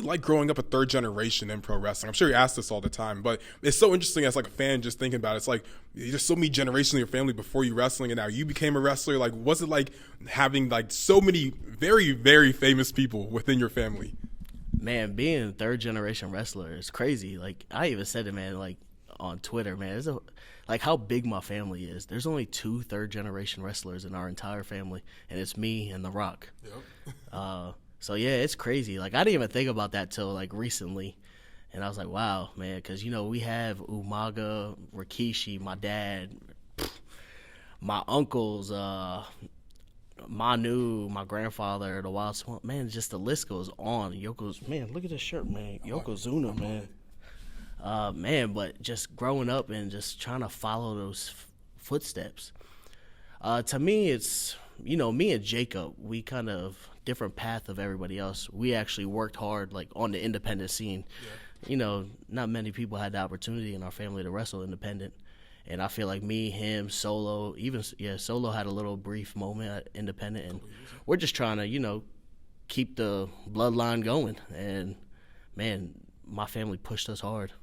like growing up a third generation in pro wrestling? I'm sure you ask this all the time, but it's so interesting as like a fan just thinking about it. It's like there's so many generations in your family before you wrestling, and now you became a wrestler. Like, what's it like having like so many very, very famous people within your family? Man, being a third generation wrestler is crazy. Like, I even said it, man, like on Twitter, man. Like how big my family is. There's only 2 third generation wrestlers in our entire family, and it's me and The Rock. Yep. So yeah, it's crazy. Like, I didn't even think about that till like recently, and I was like, wow, man, because we have Umaga, Rikishi, my dad, my uncles, Manu, my grandfather, the Wild Swamp, man, just the list goes on. Man, look at this shirt, man. Yokozuna, man. Man, but just growing up and just trying to follow those footsteps. To me, it's, me and Jacob, we kind of different path of everybody else. We actually worked hard, like, on the independent scene. Yeah. Not many people had the opportunity in our family to wrestle independent. And I feel like me, him, Solo, Solo had a little brief moment at independent. And we're just trying to, keep the bloodline going. And, man, my family pushed us hard.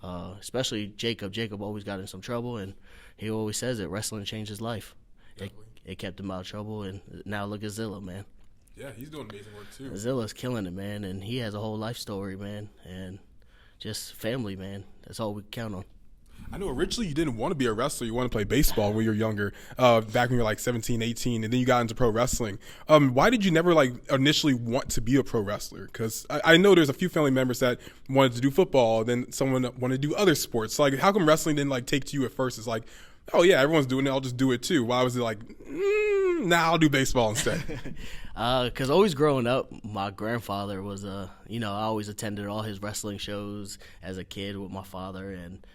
Especially Jacob. Jacob always got in some trouble, and he always says that wrestling changed his life. It kept him out of trouble, and now look at Zilla, man. Yeah, he's doing amazing work, too. Zilla's killing it, man, and he has a whole life story, man, and just family, man. That's all we can count on. I know originally you didn't want to be a wrestler. You wanted to play baseball when you were younger, back when you were like 17, 18, and then you got into pro wrestling. Why did you never like initially want to be a pro wrestler? Because I know there's a few family members that wanted to do football, then someone wanted to do other sports. So, like, how come wrestling didn't like take to you at first? It's like, oh yeah, everyone's doing it, I'll just do it too. Why was it like, nah, I'll do baseball instead? Because always growing up, my grandfather was I always attended all his wrestling shows as a kid with my father, and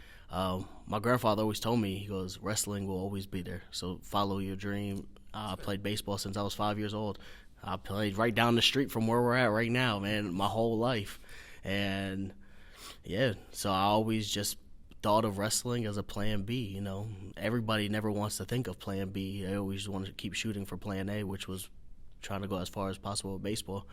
my grandfather always told me, he goes, wrestling will always be there, so follow your dream. I played baseball since I was 5 years old. I played right down the street from where we're at right now, man, my whole life. And, yeah, so I always just thought of wrestling as a plan B, Everybody never wants to think of plan B. They always want to keep shooting for plan A, which was trying to go as far as possible with baseball.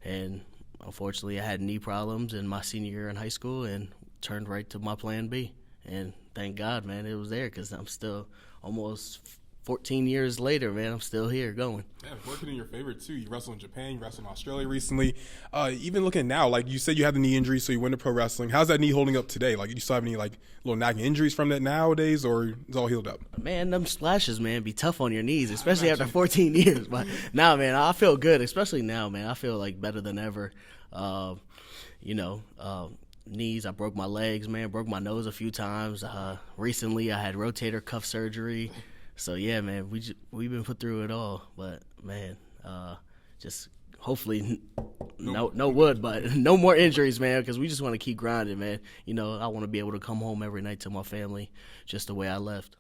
And, unfortunately, I had knee problems in my senior year in high school and turned right to my plan B. And thank God, man, it was there, because I'm still almost 14 years later, man, I'm still here going. Yeah, working in your favor, too. You wrestled in Japan, you wrestled in Australia recently. Even looking now, like you said you had the knee injury, so you went to pro wrestling. How's that knee holding up today? Like, you still have any, like, little nagging injuries from that nowadays, or is it all healed up? Man, them splashes, man, be tough on your knees, especially after 14 years. But now, man, I feel good, especially now, man. I feel, like, better than ever. Knees, I broke my legs, man, broke my nose a few times. Recently I had rotator cuff surgery. So yeah, man, we've been put through it all. But man, just hopefully no wood, but no more injuries, man, because we just want to keep grinding, man. I want to be able to come home every night to my family just the way I left.